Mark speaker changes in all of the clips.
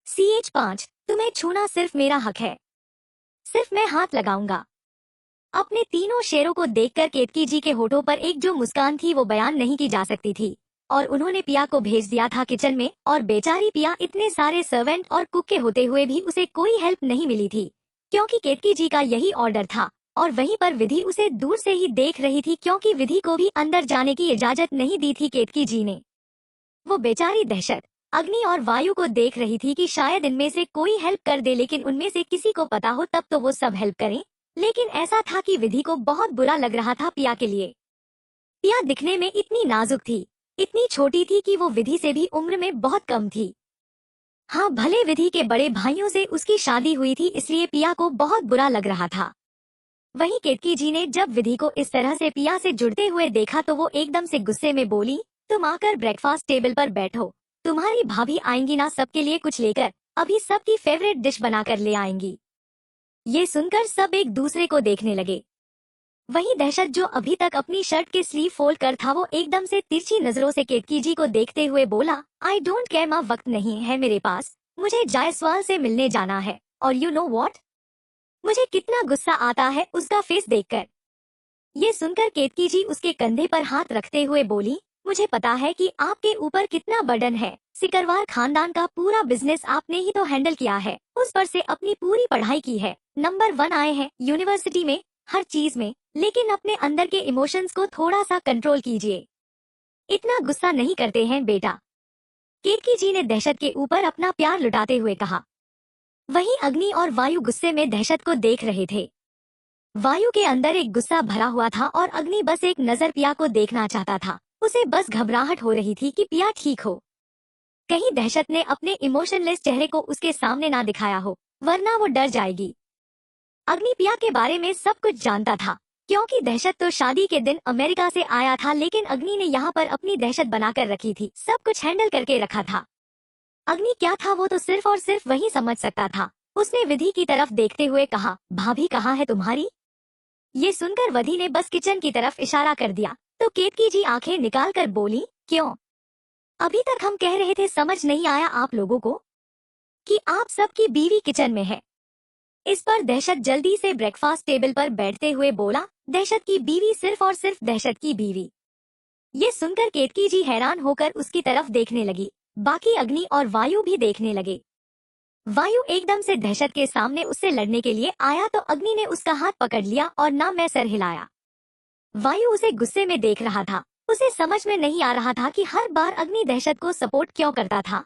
Speaker 1: CH5 तुम्हें छूना सिर्फ मेरा हक है, सिर्फ मैं हाथ लगाऊंगा। अपने तीनों शेरों को देखकर केतकी जी के होठों पर एक जो मुस्कान थी वो बयान नहीं की जा सकती थी। और उन्होंने पिया को भेज दिया था किचन में, और बेचारी पिया इतने सारे सर्वेंट और कुक के होते हुए भी उसे कोई हेल्प नहीं मिली थी, क्योंकि केतकी जी का यही ऑर्डर था। और वहीं पर विधि उसे दूर से ही देख रही थी, क्योंकि विधि को भी अंदर जाने की इजाजत नहीं दी थी केतकी जी ने। वो बेचारी दहशत अग्नि और वायु को देख रही थी कि शायद इनमें से कोई हेल्प कर दे, लेकिन उनमें से किसी को पता हो तब तो वो सब हेल्प करें। लेकिन ऐसा था कि विधि को बहुत बुरा लग रहा था पिया के लिए। पिया दिखने में इतनी नाजुक थी, इतनी छोटी थी कि वो विधि से भी उम्र में बहुत कम थी। हाँ, भले विधि के बड़े भाइयों से उसकी शादी हुई थी, इसलिए पिया को बहुत बुरा लग रहा था। वहीं केतकी जी ने जब विधि को इस तरह से पिया से जुड़ते हुए देखा तो वो एकदम से गुस्से में बोली, तुम आकर ब्रेकफास्ट टेबल पर बैठो, तुम्हारी भाभी आएंगी ना सबके लिए कुछ लेकर, अभी सबकी फेवरेट डिश बनाकर ले आएंगी। ये सुनकर सब एक दूसरे को देखने लगे। वही दहशत जो अभी तक अपनी शर्ट के स्लीव फोल्ड कर था, वो एकदम से तिरछी नजरों से केतकी जी को देखते हुए बोला, आई डोंट केयर माँ, वक्त नहीं है मेरे पास, मुझे जायसवाल से मिलने जाना है। और यू नो व्हाट, मुझे कितना गुस्सा आता है उसका फेस देखकर। ये सुनकर केतकी जी उसके कंधे पर हाथ रखते हुए बोली, मुझे पता है कि आपके ऊपर कितना बर्डन है, सिकरवार खानदान का पूरा बिजनेस आपने ही तो हैंडल किया है, उस पर से अपनी पूरी पढ़ाई की है, नंबर 1 आए हैं यूनिवर्सिटी में, हर चीज में, लेकिन अपने अंदर के इमोशंस को थोड़ा सा कंट्रोल कीजिए, इतना गुस्सा नहीं करते हैं बेटा। केतकी जी ने दहशत के ऊपर अपना प्यार लुटाते हुए कहा। वहीं अग्नि और वायु गुस्से में दहशत को देख रहे थे। वायु के अंदर एक गुस्सा भरा हुआ था और अग्नि बस एक नजर पिया को देखना चाहता था। उसे बस घबराहट हो रही थी कि पिया ठीक हो, कहीं दहशत ने अपने इमोशनलेस चेहरे को उसके सामने ना दिखाया हो, वरना वो डर जाएगी। अग्नि पिया के बारे में सब कुछ जानता था, क्योंकि दहशत तो शादी के दिन अमेरिका से आया था, लेकिन अग्नि ने यहाँ पर अपनी दहशत बनाकर रखी थी, सब कुछ हैंडल करके रखा था। अग्नि क्या था वो तो सिर्फ और सिर्फ वही समझ सकता था। उसने विधि की तरफ देखते हुए कहा, भाभी कहाँ है तुम्हारी? ये सुनकर वधी ने बस किचन की तरफ इशारा कर दिया, तो केतकी जी आंखें निकाल कर बोली, क्यों? अभी तक हम कह रहे थे, समझ नहीं आया आप लोगों को कि आप सबकी बीवी किचन में है? इस पर दहशत जल्दी से ब्रेकफास्ट टेबल पर बैठते हुए बोला, दहशत की बीवी, सिर्फ और सिर्फ दहशत की बीवी। ये सुनकर केतकी जी हैरान होकर उसकी तरफ देखने लगी। बाकी अग्नि और वायु भी देखने लगे। वायु एकदम से दहशत के सामने उससे लड़ने के लिए आया तो अग्नि ने उसका हाथ पकड़ लिया और ना मैं सर हिलाया। वायु उसे गुस्से में देख रहा था। उसे समझ में नहीं आ रहा था कि हर बार अग्नि दहशत को सपोर्ट क्यों करता था।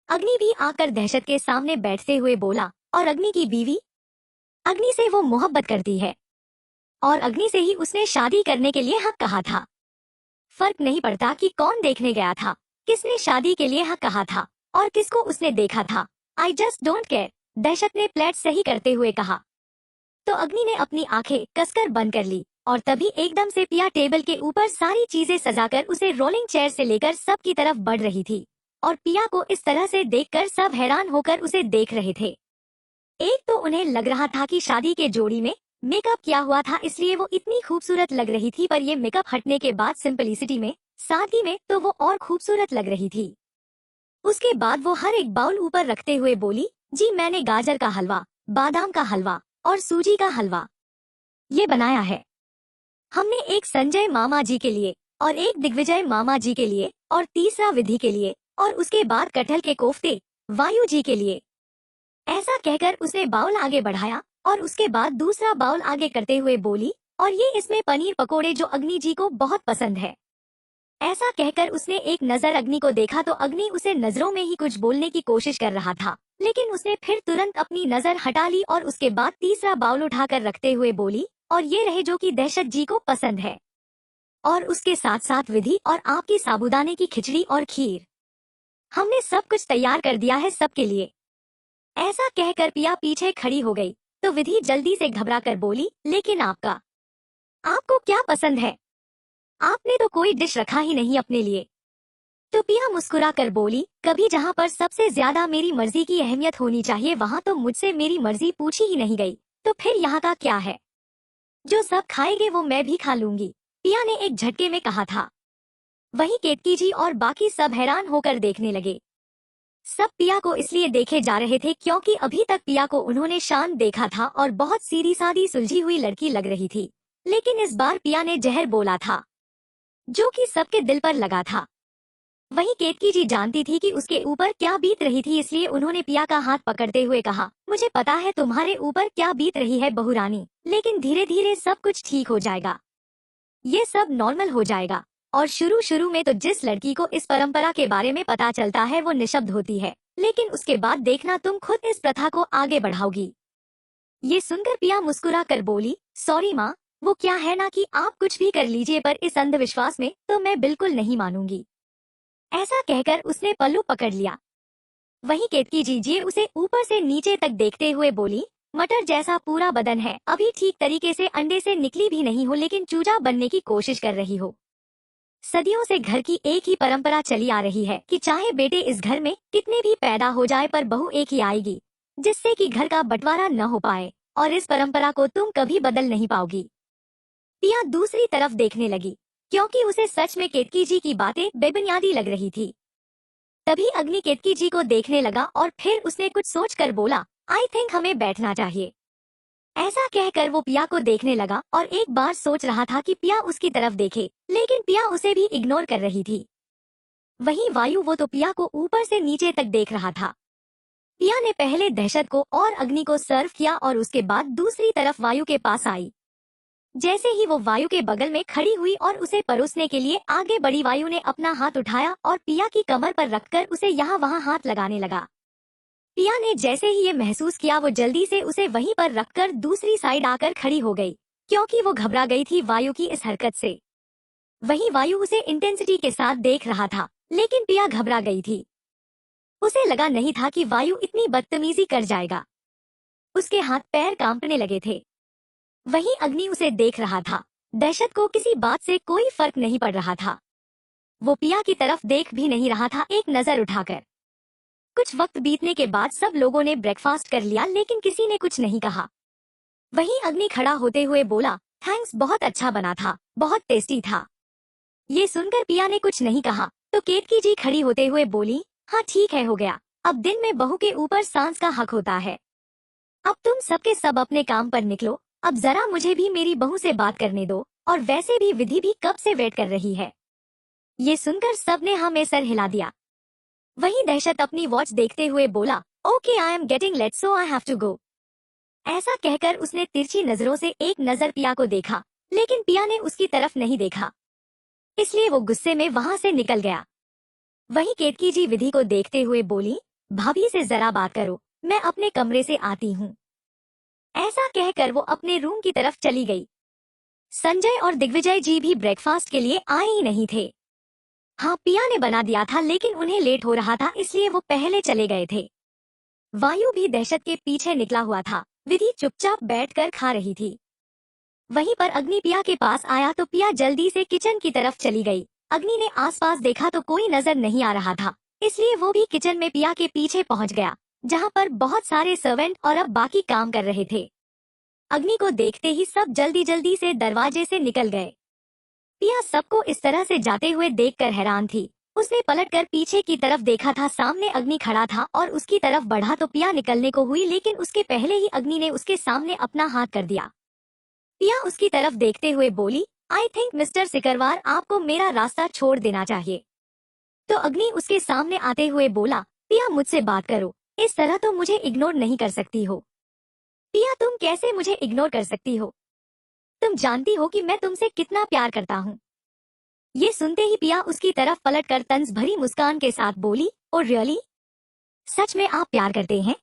Speaker 1: अग्नि भी आकर दहशत के सामने बैठते हुए बोला, और अग्नि की बीवी? अग्नि से वो मोहब्बत करती है और अग्नि से ही उसने शादी करने के लिए हक कहा था। फर्क नहीं पड़ता कि कौन देखने गया था, किसने शादी के लिए हक कहा था और किसको उसने देखा था। आई जस्ट डोंट केयर, दहशत ने प्लेट सही करते हुए कहा। तो अग्नि ने अपनी आंखें कसकर बंद कर ली और तभी एकदम से पिया टेबल के ऊपर सारी चीजें सजाकर उसे रोलिंग चेयर से लेकर सब की तरफ बढ़ रही थी। और पिया को इस तरह से देखकर सब हैरान होकर उसे देख रहे थे। एक तो उन्हें लग रहा था कि शादी के जोड़ी में मेकअप किया हुआ था, इसलिए वो इतनी खूबसूरत लग रही थी, पर ये मेकअप हटने के बाद सिंपलिसिटी में, सादगी में, तो वो और खूबसूरत लग रही थी। उसके बाद वो हर एक बाउल ऊपर रखते हुए बोली, जी मैंने गाजर का हलवा, बादाम का हलवा और सूजी का हलवा ये बनाया है। हमने एक संजय मामा जी के लिए और एक दिग्विजय मामा जी के लिए और तीसरा विधि के लिए और उसके बाद कटहल के कोफ्ते वायु जी के लिए। ऐसा कहकर उसने बाउल आगे बढ़ाया और उसके बाद दूसरा बाउल आगे करते हुए बोली, और ये इसमें पनीर पकोड़े जो अग्नि जी को बहुत पसंद है। ऐसा कहकर उसने एक नजर अग्नि को देखा तो अग्नि उसे नजरों में ही कुछ बोलने की कोशिश कर रहा था, लेकिन उसने फिर तुरंत अपनी नजर हटा ली और उसके बाद तीसरा बाउल उठाकर रखते हुए बोली, और ये रहे जो कि दहशत जी को पसंद है, और उसके साथ साथ विधि और आपकी साबूदाने की खिचड़ी और खीर। हमने सब कुछ तैयार कर दिया है सबके लिए। ऐसा कहकर पिया पीछे खड़ी हो गई तो विधि जल्दी से घबरा कर बोली, लेकिन आपको क्या पसंद है? आपने तो कोई डिश रखा ही नहीं अपने लिए। तो पिया मुस्कुरा कर बोली, कभी जहाँ पर सबसे ज्यादा मेरी मर्जी की अहमियत होनी चाहिए वहाँ तो मुझसे मेरी मर्जी पूछी ही नहीं गई, तो फिर यहाँ का क्या है? जो सब खाएंगे वो मैं भी खा लूंगी, पिया ने एक झटके में कहा था। वहीं केतकी जी और बाकी सब हैरान होकर देखने लगे। सब पिया को इसलिए देखे जा रहे थे क्योंकि अभी तक पिया को उन्होंने शांत देखा था और बहुत सीधी सादी सुलझी हुई लड़की लग रही थी, लेकिन इस बार पिया ने जहर बोला था जो कि सबके दिल पर लगा था। वहीं केतकी जी जानती थी कि उसके ऊपर क्या बीत रही थी, इसलिए उन्होंने पिया का हाथ पकड़ते हुए कहा, मुझे पता है तुम्हारे ऊपर क्या बीत रही है बहू रानी, लेकिन धीरे धीरे सब कुछ ठीक हो जाएगा, ये सब नॉर्मल हो जाएगा। और शुरू शुरू में तो जिस लड़की को इस परंपरा के बारे में पता चलता है वो निशब्द होती है, लेकिन उसके बाद देखना तुम खुद इस प्रथा को आगे बढ़ाओगी। ये सुनकर पिया मुस्कुरा कर बोली, सॉरी माँ, वो क्या है ना कि आप कुछ भी कर लीजिए पर इस अंधविश्वास में तो मैं बिल्कुल नहीं मानूंगी। ऐसा कहकर उसने पल्लू पकड़ लिया। वहीं केतकी जी उसे ऊपर से नीचे तक देखते हुए बोली, मटर जैसा पूरा बदन है, अभी ठीक तरीके से अंडे से निकली भी नहीं हो लेकिन चूजा बनने की कोशिश कर रही हो। सदियों से घर की एक ही परंपरा चली आ रही है कि चाहे बेटे इस घर में कितने भी पैदा हो जाए पर बहू एक ही आएगी, जिससे कि घर का बंटवारा न हो पाए, और इस परंपरा को तुम कभी बदल नहीं पाओगी। पिया दूसरी तरफ देखने लगी क्योंकि उसे सच में केतकी जी की बातें बेबुनियादी लग रही थी। तभी अग्नि केतकी जी को देखने लगा और फिर उसने कुछ सोचकर बोला, आई थिंक हमें बैठना चाहिए। ऐसा कहकर वो पिया को देखने लगा और एक बार सोच रहा था कि पिया उसकी तरफ देखे, लेकिन पिया उसे भी इग्नोर कर रही थी। वहीं वायु, वो तो पिया को ऊपर से नीचे तक देख रहा था। पिया ने पहले दहशत को और अग्नि को सर्व किया और उसके बाद दूसरी तरफ वायु के पास आई। जैसे ही वो वायु के बगल में खड़ी हुई और उसे परोसने के लिए आगे बढ़ी, वायु ने अपना हाथ उठाया और पिया की कमर पर रखकर उसे यहाँ वहाँ हाथ लगाने लगा। पिया ने जैसे ही ये महसूस किया वो जल्दी से उसे वहीं पर रखकर दूसरी साइड आकर खड़ी हो गई, क्योंकि वो घबरा गई थी वायु की इस हरकत से। वहीं वायु उसे इंटेंसिटी के साथ देख रहा था, लेकिन पिया घबरा गई थी। उसे लगा नहीं था कि वायु इतनी बदतमीजी कर जाएगा। उसके हाथ पैर कांपने लगे थे। वहीं अग्नि उसे देख रहा था। दहशत को किसी बात से कोई फर्क नहीं पड़ रहा था। वो पिया की तरफ देख भी नहीं रहा था एक नजर उठाकर। कुछ वक्त बीतने के बाद सब लोगों ने ब्रेकफास्ट कर लिया, लेकिन किसी ने कुछ नहीं कहा। वहीं अग्नि खड़ा होते हुए बोला, थैंक्स, बहुत अच्छा बना था, बहुत टेस्टी था। ये सुनकर पिया ने कुछ नहीं कहा तो केतकी जी खड़ी होते हुए बोली, हाँ ठीक है, हो गया। अब दिन में बहू के ऊपर सांस का हक होता है। अब तुम सबके सब अपने काम पर निकलो। अब जरा मुझे भी मेरी बहू से बात करने दो, और वैसे भी विधि भी कब से वेट कर रही है। ये सुनकर सबने हाँ में सर हिला दिया। वहीं दहशत अपनी वॉच देखते हुए बोला, okay, I am getting late so I have to go. ऐसा कहकर उसने तिरछी नजरों से एक नजर पिया को देखा, लेकिन पिया ने उसकी तरफ नहीं देखा, इसलिए वो गुस्से में वहां से निकल गया। वहीं केतकी जी विधि को देखते हुए बोली, भाभी से जरा बात करो, मैं अपने कमरे से आती हूँ। ऐसा कहकर वो अपने रूम की तरफ चली गई। संजय और दिग्विजय जी भी ब्रेकफास्ट के लिए आए ही नहीं थे। हाँ, पिया ने बना दिया था, लेकिन उन्हें लेट हो रहा था इसलिए वो पहले चले गए थे। वायु भी दहशत के पीछे निकला हुआ था। विधि चुपचाप बैठकर खा रही थी। वहीं पर अग्नि पिया के पास आया तो पिया जल्दी से किचन की तरफ चली गई। अग्नि ने आसपास देखा तो कोई नजर नहीं आ रहा था, इसलिए वो भी किचन में पिया के पीछे पहुंच गया, जहां पर बहुत सारे सर्वेंट और अब बाकी काम कर रहे थे। अग्नि को देखते ही सब जल्दी जल्दी से दरवाजे से निकल गए। पिया सबको इस तरह से जाते हुए देखकर हैरान थी। उसने पलटकर पीछे की तरफ देखा था, सामने अग्नि खड़ा था और उसकी तरफ बढ़ा तो पिया निकलने को हुई, लेकिन उसके पहले ही अग्नि ने उसके सामने अपना हाथ कर दिया। पिया उसकी तरफ देखते हुए बोली, आई थिंक मिस्टर सिकरवार, आपको मेरा रास्ता छोड़ देना चाहिए। तो अग्नि उसके सामने आते हुए बोला, पिया मुझसे बात करो, इस तरह तो मुझे इग्नोर नहीं कर सकती हो। पिया, तुम कैसे मुझे इग्नोर कर सकती हो? तुम जानती हो कि मैं तुमसे कितना प्यार करता हूँ। ये सुनते ही पिया उसकी तरफ पलटकर तंज भरी मुस्कान के साथ बोली, ओ रियली? सच में आप प्यार करते हैं?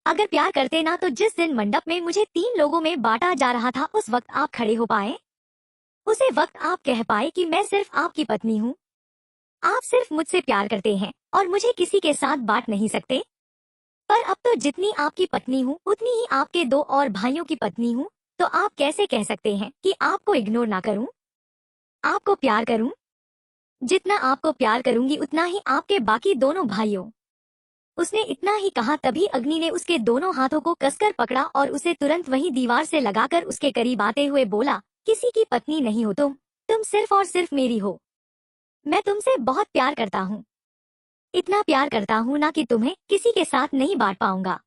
Speaker 1: अगर प्यार करते ना तो जिस दिन मंडप में मुझे 3 लोगों में बांटा जा रहा था उस वक्त आप खड़े हो पाए? उसे वक्त आप कह पाए कि मैं सिर्फ आपकी पत्नी हूँ? आप सिर्फ मुझसे प्यार करते हैं और मुझे किसी के साथ बांट नहीं सकते? पर अब तो जितनी आपकी पत्नी हूँ उतनी ही आपके 2 और भाइयों की पत्नी हूँ, तो आप कैसे कह सकते हैं कि आपको इग्नोर ना करूं? आपको प्यार करूं? जितना आपको प्यार करूंगी उतना ही आपके बाकी दोनों भाइयों। उसने इतना ही कहा तभी अग्नि ने उसके दोनों हाथों को कसकर पकड़ा और उसे तुरंत वहीं दीवार से लगाकर उसके करीब आते हुए बोला, किसी की पत्नी नहीं हो तुम सिर्फ और सिर्फ मेरी हो। मैं तुमसे बहुत प्यार करता हूँ। इतना प्यार करता हूँ ना कि तुम्हें किसी के साथ नहीं बांट पाऊंगा।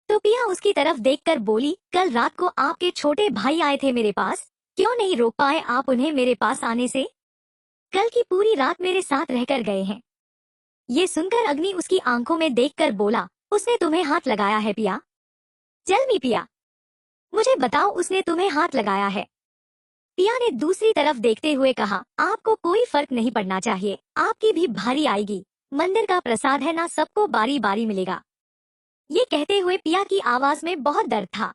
Speaker 1: तो पिया उसकी तरफ देखकर बोली, कल रात को आपके छोटे भाई आए थे मेरे पास, क्यों नहीं रोक पाए आप उन्हें मेरे पास आने से? कल की पूरी रात मेरे साथ रहकर गए हैं। ये सुनकर अग्नि उसकी आंखों में देखकर बोला, उसने तुम्हें हाथ लगाया है पिया? चल मी पिया, मुझे बताओ उसने तुम्हें हाथ लगाया है? पिया ने दूसरी तरफ देखते हुए कहा, आपको कोई फर्क नहीं पड़ना चाहिए, आपकी भी भारी आएगी। मंदिर का प्रसाद है ना, सबको बारी बारी मिलेगा। ये कहते हुए पिया की आवाज में बहुत दर्द था।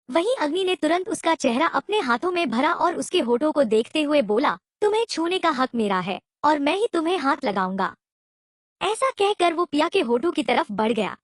Speaker 1: वहीं अग्नि ने तुरंत उसका चेहरा अपने हाथों में भरा और उसके होठों को देखते हुए बोला, तुम्हें छूने का हक मेरा है और मैं ही तुम्हें हाथ लगाऊंगा। ऐसा कहकर वो पिया के होठों की तरफ बढ़ गया।